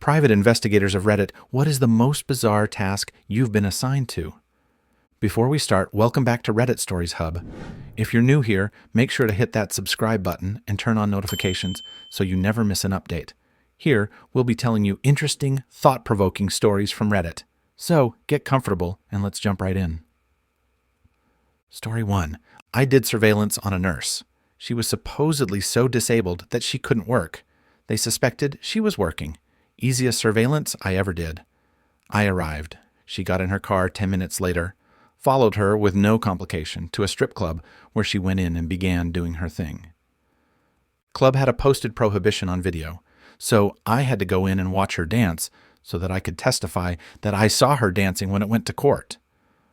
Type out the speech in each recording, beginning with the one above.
Private investigators of Reddit, what is the most bizarre task you've been assigned to? Before we start, welcome back to Reddit Stories Hub. If you're new here, make sure to hit that subscribe button and turn on notifications so you never miss an update. Here, we'll be telling you interesting, thought-provoking stories from Reddit. So, get comfortable and let's jump right in. Story 1. I did surveillance on a nurse. She was supposedly so disabled that she couldn't work. They suspected she was working. Easiest surveillance I ever did. I arrived. She got in her car 10 minutes later, followed her with no complication to a strip club where she went in and began doing her thing. Club had a posted prohibition on video, so I had to go in and watch her dance so that I could testify that I saw her dancing when it went to court.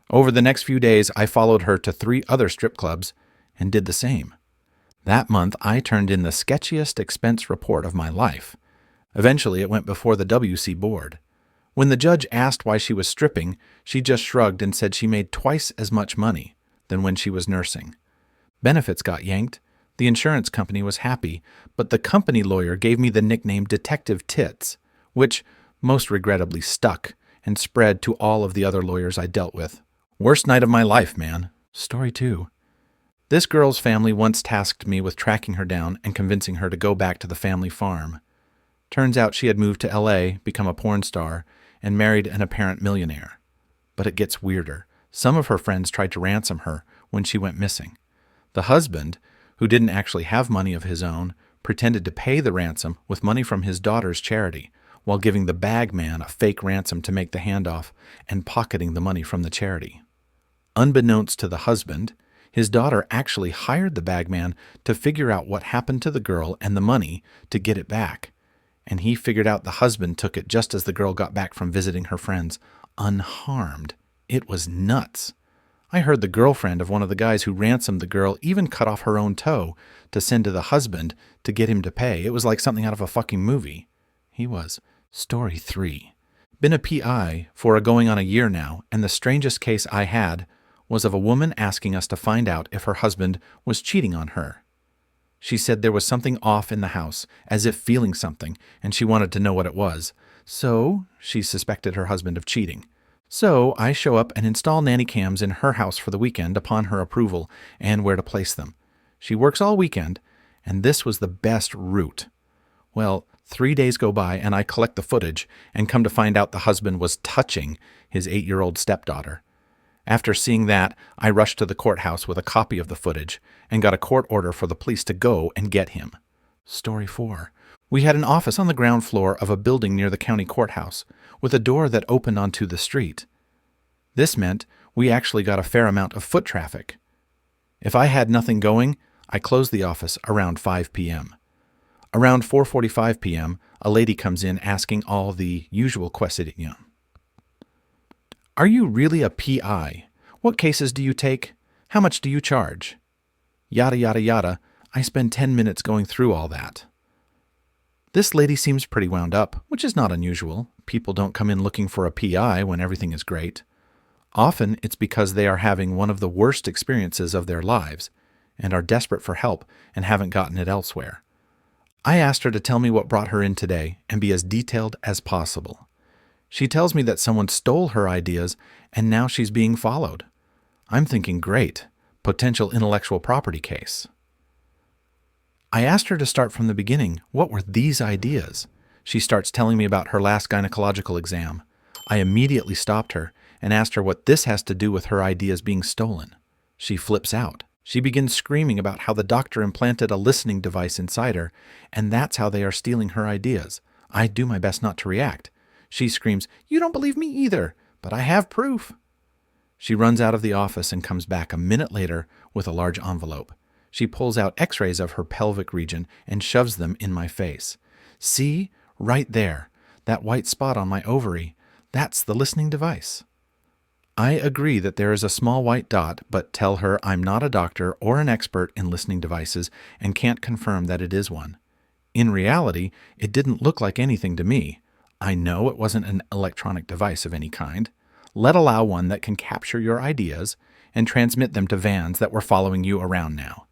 Over the next few days, I followed her to 3 other strip clubs and did the same. That month, I turned in the sketchiest expense report of my life. Eventually, it went before the WC board. When the judge asked why she was stripping, she just shrugged and said she made twice as much money than when she was nursing. Benefits got yanked. The insurance company was happy, but the company lawyer gave me the nickname Detective Tits, which most regrettably stuck and spread to all of the other lawyers I dealt with. Worst night of my life, man. Story 2. This girl's family once tasked me with tracking her down and convincing her to go back to the family farm. Turns out she had moved to LA, become a porn star, and married an apparent millionaire. But it gets weirder. Some of her friends tried to ransom her when she went missing. The husband, who didn't actually have money of his own, pretended to pay the ransom with money from his daughter's charity, while giving the bag man a fake ransom to make the handoff and pocketing the money from the charity. Unbeknownst to the husband, his daughter actually hired the bagman to figure out what happened to the girl and the money to get it back. And he figured out the husband took it just as the girl got back from visiting her friends, unharmed. It was nuts. I heard the girlfriend of one of the guys who ransomed the girl even cut off her own toe to send to the husband to get him to pay. It was like something out of a fucking movie. He was. Story 3. Been a PI for going on a year now, and the strangest case I had was of a woman asking us to find out if her husband was cheating on her. She said there was something off in the house, as if feeling something, and she wanted to know what it was. So, she suspected her husband of cheating. So, I show up and install nanny cams in her house for the weekend upon her approval and where to place them. She works all weekend, and this was the best route. Well, 3 days go by and I collect the footage and come to find out the husband was touching his 8-year-old stepdaughter. After seeing that, I rushed to the courthouse with a copy of the footage and got a court order for the police to go and get him. Story 4. We had an office on the ground floor of a building near the county courthouse with a door that opened onto the street. This meant we actually got a fair amount of foot traffic. If I had nothing going, I closed the office around 5 p.m. Around 4:45 p.m., a lady comes in asking all the usual questions. Are you really a PI? What cases do you take? How much do you charge? Yada, yada, yada. I spend 10 minutes going through all that. This lady seems pretty wound up, which is not unusual. People don't come in looking for a PI when everything is great. Often it's because they are having one of the worst experiences of their lives and are desperate for help and haven't gotten it elsewhere. I asked her to tell me what brought her in today and be as detailed as possible. She tells me that someone stole her ideas and now she's being followed. I'm thinking, great, potential intellectual property case. I asked her to start from the beginning. What were these ideas? She starts telling me about her last gynecological exam. I immediately stopped her and asked her what this has to do with her ideas being stolen. She flips out. She begins screaming about how the doctor implanted a listening device inside her, and that's how they are stealing her ideas. I do my best not to react. She screams, "You don't believe me either, but I have proof." She runs out of the office and comes back a minute later with a large envelope. She pulls out x-rays of her pelvic region and shoves them in my face. See? Right there. That white spot on my ovary. That's the listening device. I agree that there is a small white dot, but tell her I'm not a doctor or an expert in listening devices and can't confirm that it is one. In reality, it didn't look like anything to me. I know it wasn't an electronic device of any kind. Let alone one that can capture your ideas and transmit them to vans that were following you around now.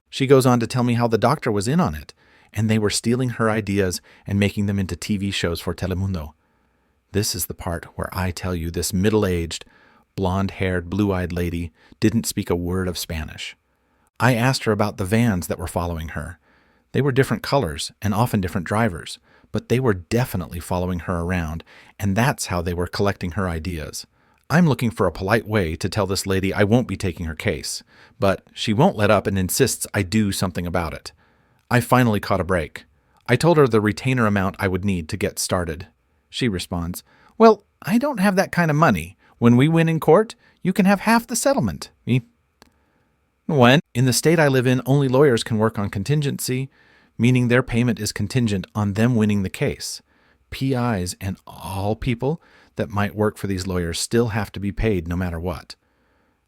She goes on to tell me how the doctor was in on it and they were stealing her ideas and making them into TV shows for Telemundo. This is the part where I tell you this middle-aged, blonde-haired, blue-eyed lady didn't speak a word of Spanish. I asked her about the vans that were following her. They were different colors and often different drivers, but they were definitely following her around, and that's how they were collecting her ideas. I'm looking for a polite way to tell this lady I won't be taking her case, but she won't let up and insists I do something about it. I finally caught a break. I told her the retainer amount I would need to get started. She responds, "Well, I don't have that kind of money. When we win in court, you can have half the settlement." When? In the state I live in, only lawyers can work on contingency, meaning their payment is contingent on them winning the case. PIs and all people that might work for these lawyers still have to be paid no matter what.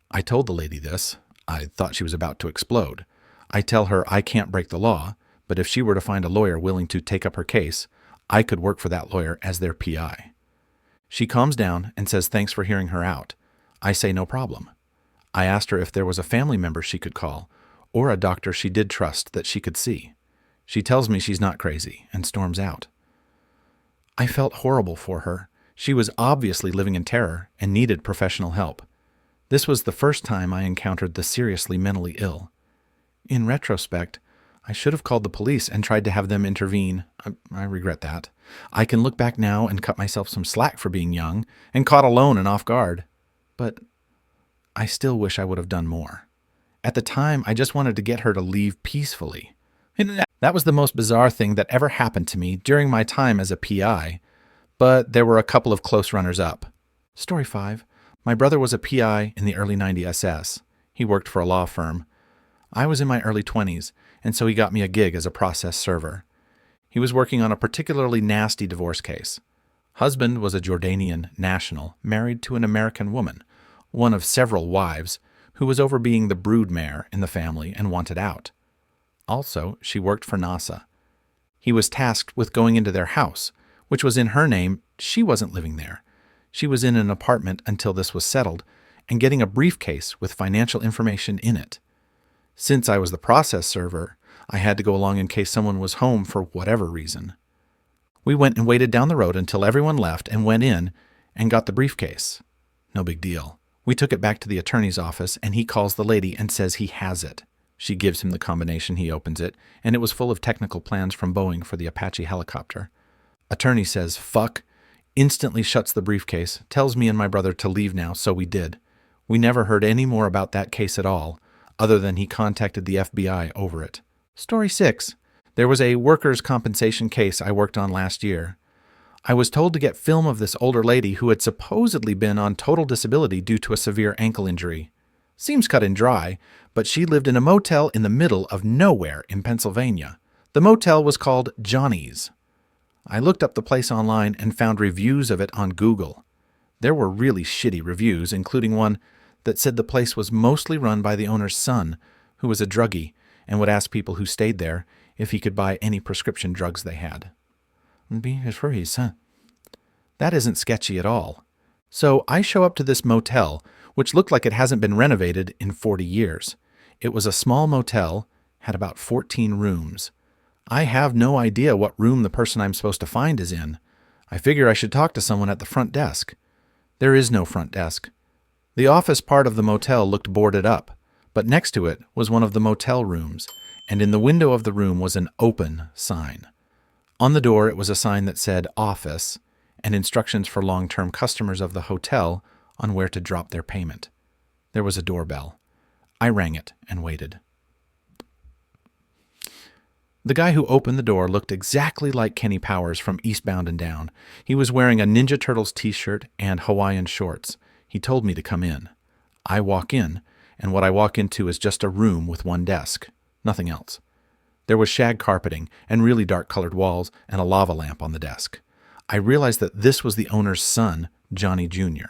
I told the lady this. I thought she was about to explode. I tell her I can't break the law, but if she were to find a lawyer willing to take up her case, I could work for that lawyer as their PI. She calms down and says thanks for hearing her out. I say no problem. I asked her if there was a family member she could call, or a doctor she did trust that she could see. She tells me she's not crazy and storms out. I felt horrible for her. She was obviously living in terror and needed professional help. This was the first time I encountered the seriously mentally ill. In retrospect, I should have called the police and tried to have them intervene. I regret that. I can look back now and cut myself some slack for being young and caught alone and off guard. But I still wish I would have done more. At the time, I just wanted to get her to leave peacefully. That was the most bizarre thing that ever happened to me during my time as a PI, but there were a couple of close runners-up. Story 5. My brother was a PI in the early 90s SS. He worked for a law firm. I was in my early 20s, and so he got me a gig as a process server. He was working on a particularly nasty divorce case. Husband was a Jordanian national married to an American woman, one of several wives, who was over being the broodmare in the family and wanted out. Also, she worked for NASA. He was tasked with going into their house, which was in her name. She wasn't living there. She was in an apartment until this was settled, and getting a briefcase with financial information in it. Since I was the process server, I had to go along in case someone was home for whatever reason. We went and waited down the road until everyone left and went in and got the briefcase. No big deal. We took it back to the attorney's office, and he calls the lady and says he has it. She gives him the combination, he opens it, and it was full of technical plans from Boeing for the Apache helicopter. Attorney says, "Fuck," instantly shuts the briefcase, tells me and my brother to leave now, so we did. We never heard any more about that case at all, other than he contacted the FBI over it. Story 6. There was a workers' compensation case I worked on last year. I was told to get film of this older lady who had supposedly been on total disability due to a severe ankle injury. Seems cut and dry, but she lived in a motel in the middle of nowhere in Pennsylvania. The motel was called Johnny's. I looked up the place online and found reviews of it on Google. There were really shitty reviews, including one that said the place was mostly run by the owner's son, who was a druggie, and would ask people who stayed there if he could buy any prescription drugs they had. That isn't sketchy at all. So I show up to this motel, which looked like it hasn't been renovated in 40 years. It was a small motel, had about 14 rooms. I have no idea what room the person I'm supposed to find is in. I figure I should talk to someone at the front desk. There is no front desk. The office part of the motel looked boarded up, but next to it was one of the motel rooms, and in the window of the room was an open sign. On the door it was a sign that said office and instructions for long-term customers of the hotel on where to drop their payment. There was a doorbell. I rang it and waited. The guy who opened the door looked exactly like Kenny Powers from Eastbound and Down. He was wearing a Ninja Turtles t-shirt and Hawaiian shorts. He told me to come in. I walk in, and what I walk into is just a room with one desk. Nothing else. There was shag carpeting and really dark-colored walls and a lava lamp on the desk. I realized that this was the owner's son, Johnny Jr.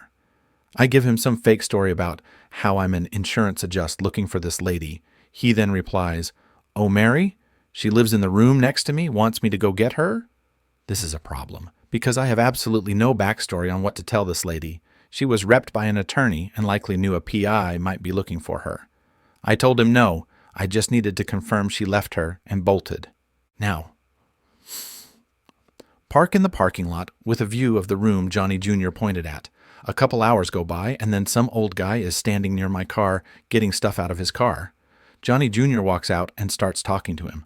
I give him some fake story about how I'm an insurance adjust looking for this lady. He then replies, "Oh, Mary? She lives in the room next to me, wants me to go get her?" This is a problem, because I have absolutely no backstory on what to tell this lady. She was repped by an attorney and likely knew a PI might be looking for her. I told him no, I just needed to confirm she left her and bolted. Now, park in the parking lot with a view of the room Johnny Jr. pointed at. A couple hours go by, and then some old guy is standing near my car getting stuff out of his car. Johnny Jr. walks out and starts talking to him.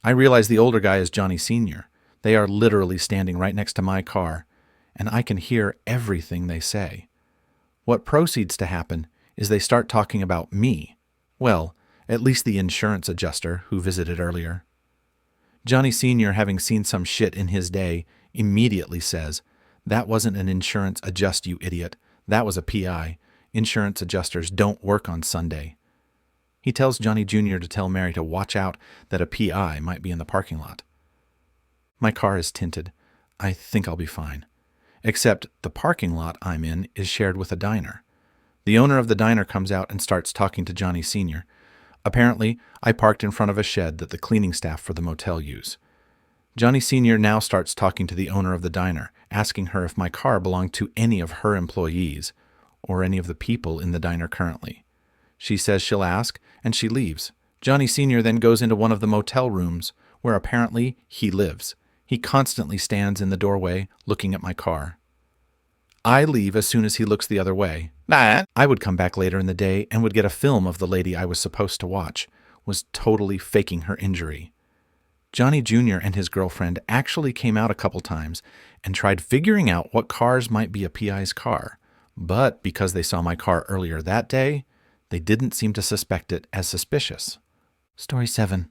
I realize the older guy is Johnny Sr. They are literally standing right next to my car, and I can hear everything they say. What proceeds to happen is they start talking about me. Well, at least the insurance adjuster who visited earlier. Johnny Sr., having seen some shit in his day, immediately says, "That wasn't an insurance adjust, you idiot. That was a PI. Insurance adjusters don't work on Sunday." He tells Johnny Jr. to tell Mary to watch out that a PI might be in the parking lot. My car is tinted. I think I'll be fine. Except the parking lot I'm in is shared with a diner. The owner of the diner comes out and starts talking to Johnny Sr. Apparently, I parked in front of a shed that the cleaning staff for the motel use. Johnny Sr. now starts talking to the owner of the diner, asking her if my car belonged to any of her employees or any of the people in the diner currently. She says she'll ask, and she leaves. Johnny Sr. then goes into one of the motel rooms where apparently he lives. He constantly stands in the doorway looking at my car. I leave as soon as he looks the other way. I would come back later in the day and would get a film of the lady I was supposed to watch, was totally faking her injury. Johnny Jr. and his girlfriend actually came out a couple times and tried figuring out what cars might be a PI's car, but because they saw my car earlier that day, they didn't seem to suspect it as suspicious. Story 7.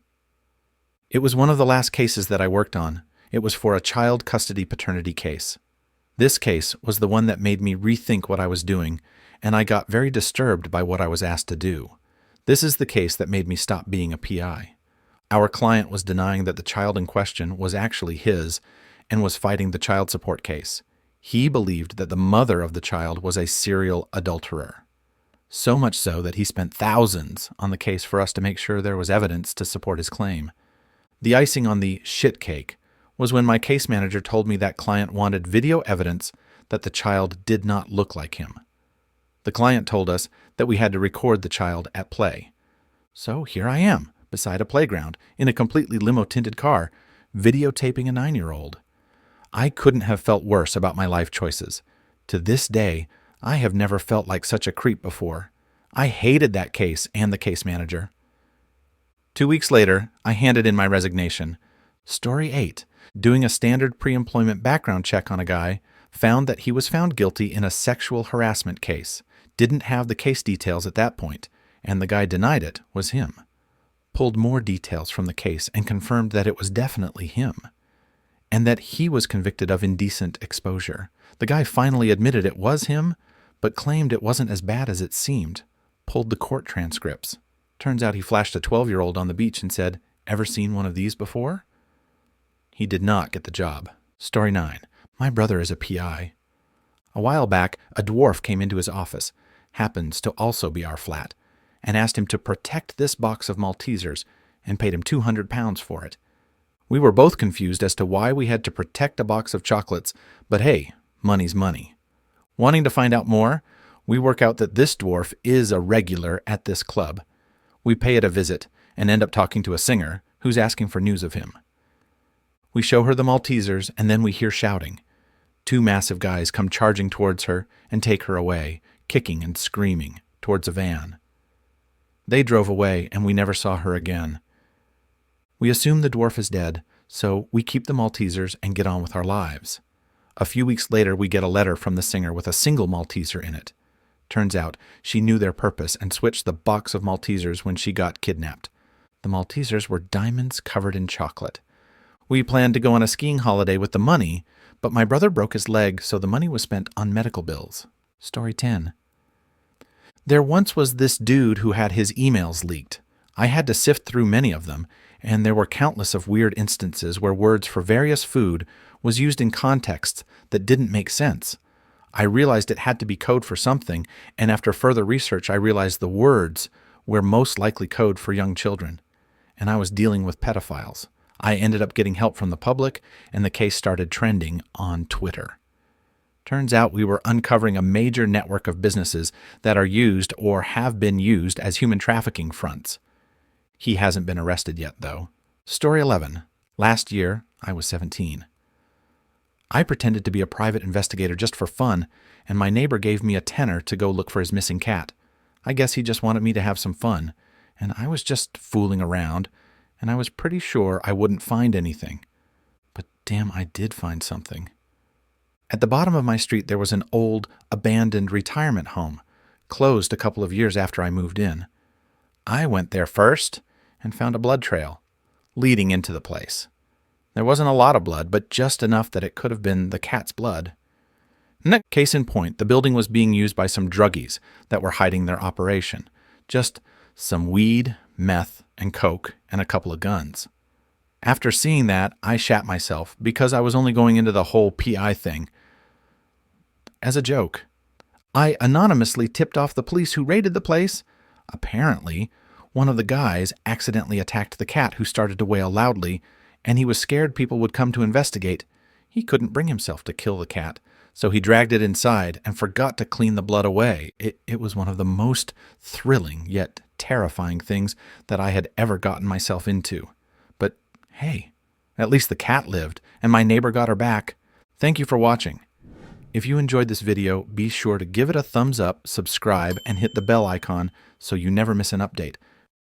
It was one of the last cases that I worked on. It was for a child custody paternity case. This case was the one that made me rethink what I was doing, and I got very disturbed by what I was asked to do. This is the case that made me stop being a PI. Our client was denying that the child in question was actually his and was fighting the child support case. He believed that the mother of the child was a serial adulterer. So much so that he spent thousands on the case for us to make sure there was evidence to support his claim. The icing on the shit cake was when my case manager told me that client wanted video evidence that the child did not look like him. The client told us that we had to record the child at play. So here I am, beside a playground, in a completely limo-tinted car, videotaping a 9-year-old. I couldn't have felt worse about my life choices. To this day, I have never felt like such a creep before. I hated that case and the case manager. 2 weeks later, I handed in my resignation. Story 8. Doing a standard pre-employment background check on a guy, found that he was found guilty in a sexual harassment case. Didn't have the case details at that point, and the guy denied it was him. Pulled more details from the case and confirmed that it was definitely him, and that he was convicted of indecent exposure. The guy finally admitted it was him, but claimed it wasn't as bad as it seemed. Pulled the court transcripts. Turns out he flashed a 12-year-old on the beach and said, "Ever seen one of these before?" He did not get the job. Story 9. My brother is a PI. A while back, a dwarf came into his office, happens to also be our flat, and asked him to protect this box of Maltesers and paid him £200 for it. We were both confused as to why we had to protect a box of chocolates, but hey, money's money. Wanting to find out more, we work out that this dwarf is a regular at this club. We pay it a visit and end up talking to a singer who's asking for news of him. We show her the Maltesers, and then we hear shouting. 2 massive guys come charging towards her and take her away, kicking and screaming, towards a van. They drove away, and we never saw her again. We assume the dwarf is dead, so we keep the Maltesers and get on with our lives. A few weeks later, we get a letter from the singer with a single Malteser in it. Turns out she knew their purpose and switched the box of Maltesers when she got kidnapped. The Maltesers were diamonds covered in chocolate. We planned to go on a skiing holiday with the money, but my brother broke his leg, so the money was spent on medical bills. Story 10. There once was this dude who had his emails leaked. I had to sift through many of them, and there were countless of weird instances where words for various food was used in contexts that didn't make sense. I realized it had to be code for something, and after further research I realized the words were most likely code for young children, and I was dealing with pedophiles. I ended up getting help from the public, and the case started trending on Twitter. Turns out we were uncovering a major network of businesses that are used or have been used as human trafficking fronts. He hasn't been arrested yet, though. Story 11. Last year, I was 17. I pretended to be a private investigator just for fun, and my neighbor gave me a tenner to go look for his missing cat. I guess he just wanted me to have some fun, and I was just fooling around, and I was pretty sure I wouldn't find anything. But damn, I did find something. At the bottom of my street there was an old, abandoned retirement home, closed a couple of years after I moved in. I went there first and found a blood trail leading into the place. There wasn't a lot of blood, but just enough that it could have been the cat's blood. Case in point, the building was being used by some druggies that were hiding their operation. Just some weed, meth, and coke, and a couple of guns. After seeing that, I shat myself because I was only going into the whole PI thing as a joke. I anonymously tipped off the police who raided the place. Apparently, one of the guys accidentally attacked the cat who started to wail loudly, and he was scared people would come to investigate. He couldn't bring himself to kill the cat, so he dragged it inside and forgot to clean the blood away. It was one of the most thrilling yet terrifying things that I had ever gotten myself into. But hey, at least the cat lived, and my neighbor got her back. Thank you for watching. If you enjoyed this video, be sure to give it a thumbs up, subscribe, and hit the bell icon so you never miss an update.